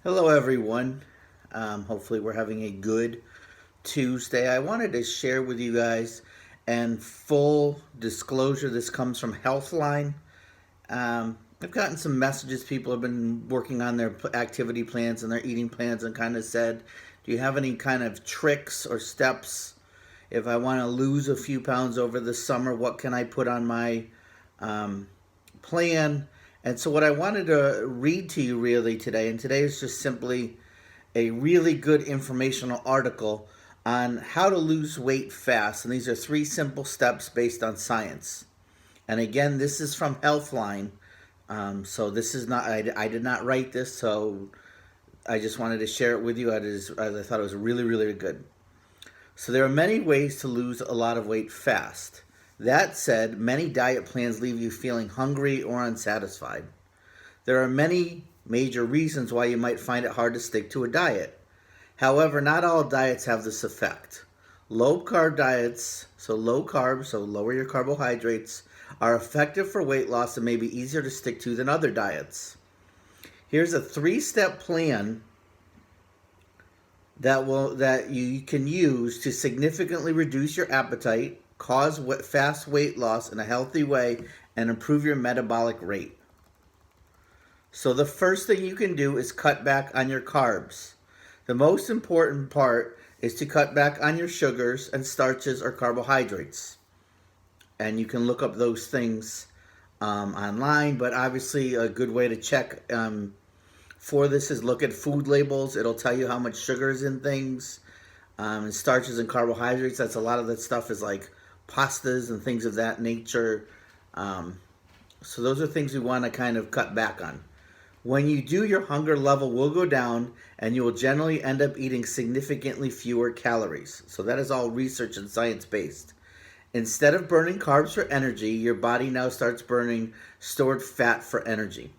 Hello, everyone. Hopefully, we're having a good Tuesday. I wanted to share with you guys, and full disclosure, this comes from Healthline. I've gotten some messages. People have been working on their activity plans and their eating plans and kind of said, do you have any kind of tricks or steps? If I want to lose a few pounds over the summer, what can I put on my plan? And so, what I wanted to read to you really today, and today is just simply a really good informational article on how to lose weight fast. And these are three simple steps based on science. And again, this is from Healthline. So this is not, I did not write this, so I just wanted to share it with you as I thought it was really, really good. So there are many ways to lose a lot of weight fast. That said, many diet plans leave you feeling hungry or unsatisfied. There are many major reasons why you might find it hard to stick to a diet. However, not all diets have this effect. Low carb diets, so low carb, so lower your carbohydrates, are effective for weight loss and may be easier to stick to than other diets. Here's a 3-step plan that you can use to significantly reduce your appetite, cause fast weight loss in a healthy way, and improve your metabolic rate. So the first thing you can do is cut back on your carbs. The most important part is to cut back on your sugars and starches or carbohydrates. And you can look up those things online, but obviously a good way to check for this is look at food labels. It'll tell you how much sugar is in things, and starches and carbohydrates. That's a lot of that stuff is like pastas and things of that nature. So those are things we want to kind of cut back on. When you do, your hunger level will go down and you will generally end up eating significantly fewer calories. So that is all research and science based. Instead of burning carbs for energy, your body now starts burning stored fat for energy.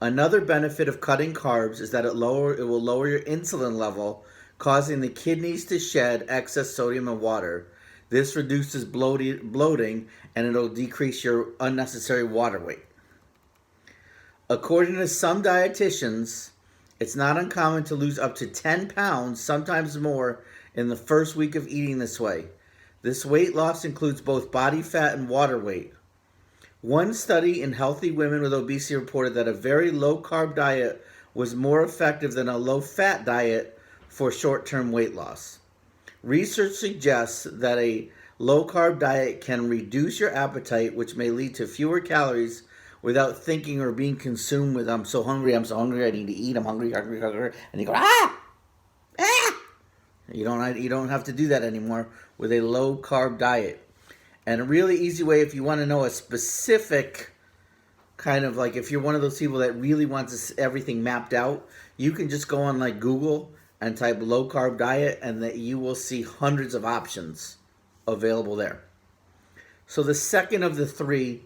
Another benefit of cutting carbs is that it will lower your insulin level, causing the kidneys to shed excess sodium and water. This reduces bloating and it'll decrease your unnecessary water weight. According to some dietitians, it's not uncommon to lose up to 10 pounds, sometimes more, in the first week of eating this way. This weight loss includes both body fat and water weight. One study in healthy women with obesity reported that a very low-carb diet was more effective than a low-fat diet for short-term weight loss. Research suggests that a low-carb diet can reduce your appetite, which may lead to fewer calories without thinking or being consumed with, I'm so hungry, I need to eat, I'm hungry, and you go, ah! You don't have to do that anymore with a low-carb diet. And a really easy way, if you want to know a specific kind of like, if you're one of those people that really wants everything mapped out, you can just go on like Google and type low carb diet, and that you will see hundreds of options available there. So the second of the three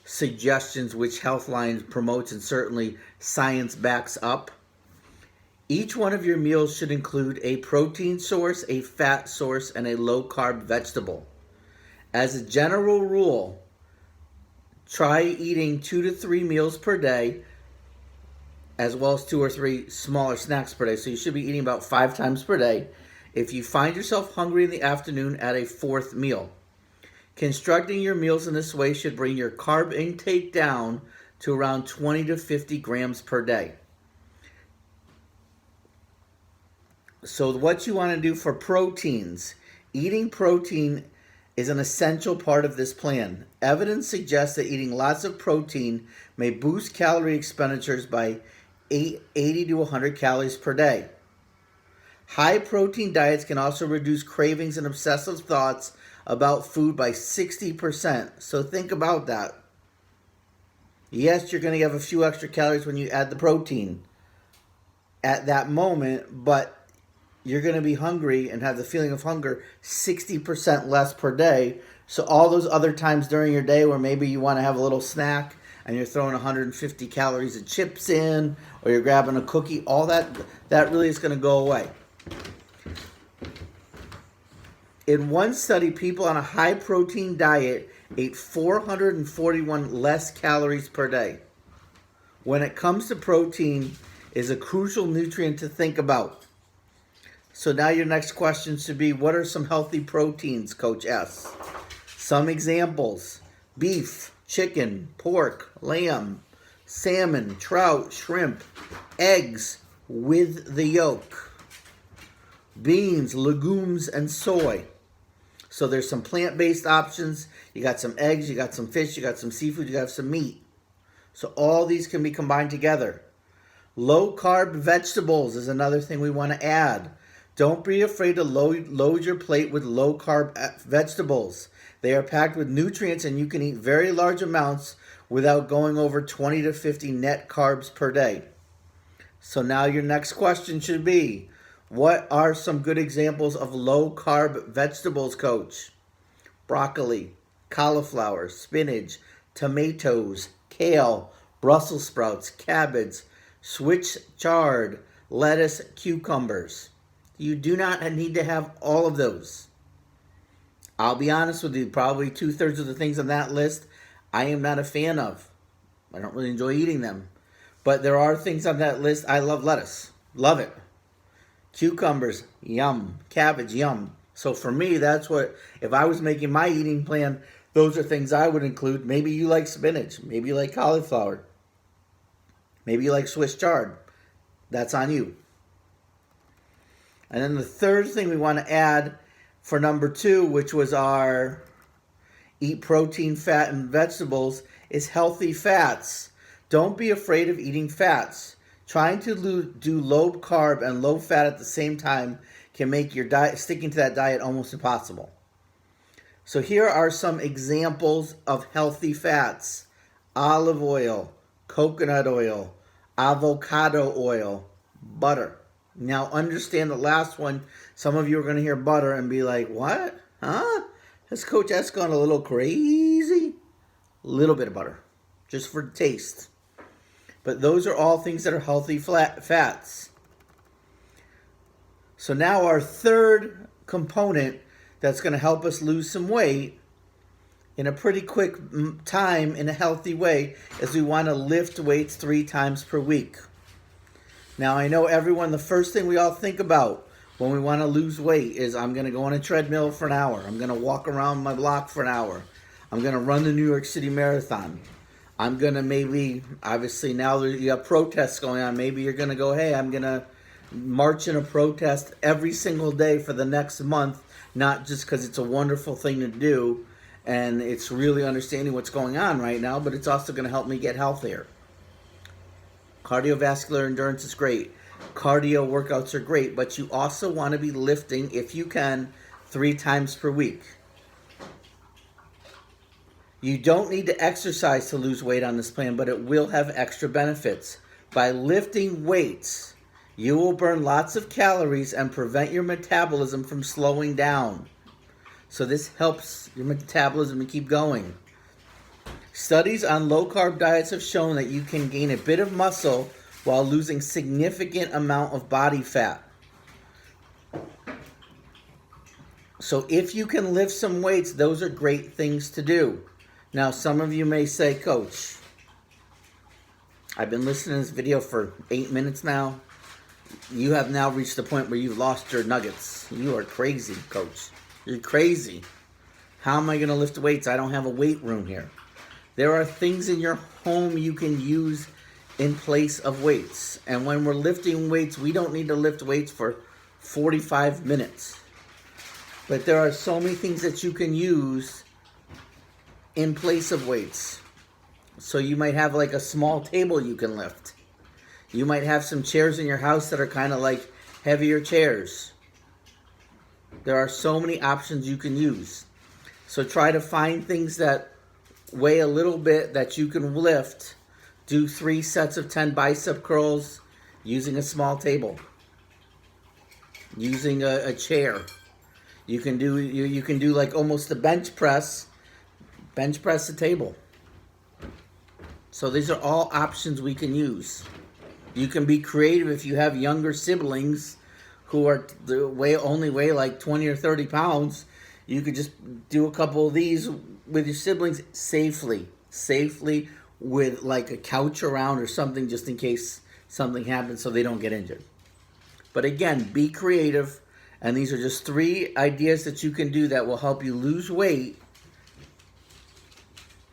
suggestions which Healthline promotes and certainly science backs up, each one of your meals should include a protein source, a fat source, and a low carb vegetable. As a general rule, try eating 2 to 3 meals per day, as well as 2 or 3 smaller snacks per day. So you should be eating about 5 times per day. If you find yourself hungry in the afternoon, add a 4th meal. Constructing your meals in this way should bring your carb intake down to around 20 to 50 grams per day. So what you want to do for proteins, eating protein is an essential part of this plan. Evidence suggests that eating lots of protein may boost calorie expenditures by 80 to 100 calories per day. High protein diets can also reduce cravings and obsessive thoughts about food by 60%. So think about that. Yes, you're going to have a few extra calories when you add the protein at that moment, but you're going to be hungry and have the feeling of hunger 60% less per day. So all those other times during your day where maybe you want to have a little snack and you're throwing 150 calories of chips in, or you're grabbing a cookie, all that really is going to go away. In one study, people on a high protein diet ate 441 less calories per day. When it comes to protein, is a crucial nutrient to think about. So now your next question should be, what are some healthy proteins, Coach S? Some examples: beef, chicken, pork, lamb, salmon, trout, shrimp, eggs with the yolk, beans, legumes, and soy. So there's some plant-based options. You got some eggs, you got some fish, you got some seafood, you got some meat. So all these can be combined together. Low-carb vegetables is another thing we want to add. Don't be afraid to load your plate with low-carb vegetables. They are packed with nutrients and you can eat very large amounts without going over 20 to 50 net carbs per day. So now your next question should be, what are some good examples of low-carb vegetables, Coach? Broccoli, cauliflower, spinach, tomatoes, kale, Brussels sprouts, cabbage, Swiss chard, lettuce, cucumbers. You do not need to have all of those. I'll be honest with you, probably 2/3 of the things on that list I am not a fan of. I don't really enjoy eating them. But there are things on that list. I love lettuce. Love it. Cucumbers, yum. Cabbage, yum. So for me, that's what, if I was making my eating plan, those are things I would include. Maybe you like spinach. Maybe you like cauliflower. Maybe you like Swiss chard. That's on you. And then the third thing we want to add for number 2, which was our eat protein, fat, and vegetables, is healthy fats. Don't be afraid of eating fats. Trying to do low carb and low fat at the same time can make your diet, sticking to that diet, almost impossible. So here are some examples of healthy fats: olive oil, coconut oil, avocado oil, butter. Now understand the last one. Some of you are going to hear butter and be like, what? Huh? Has Coach S gone a little crazy? A little bit of butter, just for taste. But those are all things that are healthy fats. So now our third component that's going to help us lose some weight in a pretty quick time in a healthy way is we want to lift weights 3 times per week. Now I know everyone, the first thing we all think about when we want to lose weight is, I'm going to go on a treadmill for an hour. I'm going to walk around my block for an hour. I'm going to run the New York City Marathon. I'm going to maybe, obviously now you have protests going on. Maybe you're going to go, hey, I'm going to march in a protest every single day for the next month, not just because it's a wonderful thing to do and it's really understanding what's going on right now, but it's also going to help me get healthier. Cardiovascular endurance is great. Cardio workouts are great, but you also want to be lifting, if you can, 3 times per week. You don't need to exercise to lose weight on this plan, but it will have extra benefits. By lifting weights, you will burn lots of calories and prevent your metabolism from slowing down. So this helps your metabolism to keep going. Studies on low-carb diets have shown that you can gain a bit of muscle while losing significant amount of body fat. So if you can lift some weights, those are great things to do. Now, some of you may say, Coach, I've been listening to this video for 8 minutes now. You have now reached the point where you've lost your nuggets. You are crazy, Coach. You're crazy. How am I going to lift weights? I don't have a weight room here. There are things in your home you can use in place of weights. And when we're lifting weights, we don't need to lift weights for 45 minutes. But there are so many things that you can use in place of weights. So you might have like a small table you can lift. You might have some chairs in your house that are kind of like heavier chairs. There are so many options you can use. So try to find things that weigh a little bit that you can lift. Do 3 sets of 10 bicep curls using a small table, using a chair. You can do like almost a bench press a table. So these are all options we can use. You can be creative if you have younger siblings who are only weigh like 20 or 30 pounds. You could just do a couple of these with your siblings safely with like a couch around or something, just in case something happens so they don't get injured. But again, be creative, and these are just 3 ideas that you can do that will help you lose weight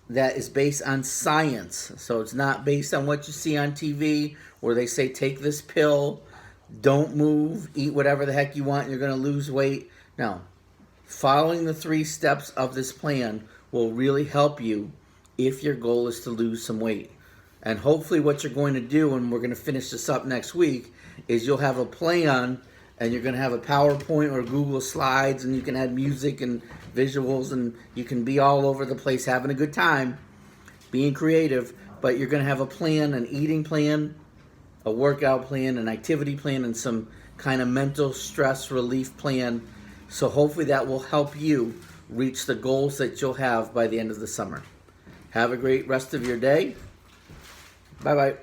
that is based on science. So it's not based on what you see on TV where they say take this pill, don't move, eat whatever the heck you want, and you're going to lose weight. No. Following the 3 steps of this plan will really help you if your goal is to lose some weight. And hopefully what you're going to do, and we're going to finish this up next week, is you'll have a plan and you're going to have a PowerPoint or Google Slides, and you can add music and visuals, and you can be all over the place having a good time, being creative, but you're going to have a plan, an eating plan, a workout plan, an activity plan, and some kind of mental stress relief plan. So hopefully that will help you reach the goals that you'll have by the end of the summer. Have a great rest of your day. Bye-bye.